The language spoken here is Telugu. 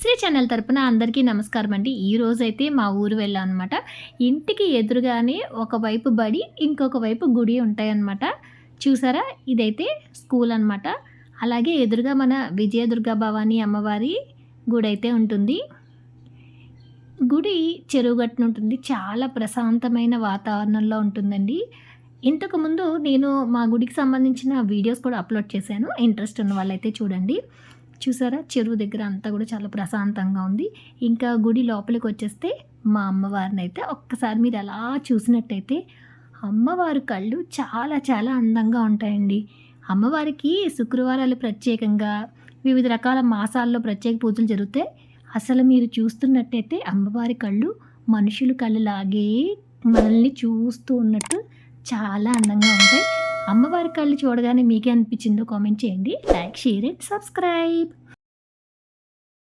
శ్రీ ఛానల్ తరపున అందరికీ నమస్కారం అండి. ఈరోజైతే మా ఊరు వెళ్ళాం అనమాట. ఇంటికి ఎదురుగానే ఒకవైపు బడి, ఇంకొక వైపు గుడి ఉంటాయన్నమాట. చూసారా? ఇదైతే స్కూల్ అనమాట. అలాగే ఎదురుగా మన విజయదుర్గ భవానీ అమ్మవారి గుడైతే ఉంటుంది. గుడి చెరువు గట్టున ఉంటుంది. చాలా ప్రశాంతమైన వాతావరణంలో ఉంటుందండి. ఇంతకుముందు నేను మా గుడికి సంబంధించిన వీడియోస్ కూడా అప్లోడ్ చేశాను. ఇంట్రెస్ట్ ఉన్న వాళ్ళైతే చూడండి. చూసారా? చెరువు దగ్గర అంతా కూడా చాలా ప్రశాంతంగా ఉంది. ఇంకా గుడి లోపలికి వచ్చేస్తే మా అమ్మవారిని అయితే ఒక్కసారి మీరు అలా చూసినట్టయితే అమ్మవారి కళ్ళు చాలా చాలా అందంగా ఉంటాయండి. అమ్మవారికి శుక్రవారాలు ప్రత్యేకంగా వివిధ రకాల మాసాల్లో ప్రత్యేక పూజలు జరుగుతాయి. అసలు మీరు చూస్తున్నట్టయితే అమ్మవారి కళ్ళు మనుషుల కళ్ళులాగే మనల్ని చూస్తూ ఉన్నట్టు చాలా అందంగా ఉంటాయి. అమ్మవారి కళ్ళు చూడగానే మీకే అనిపించిందో కామెంట్ చేయండి. Like, share and subscribe.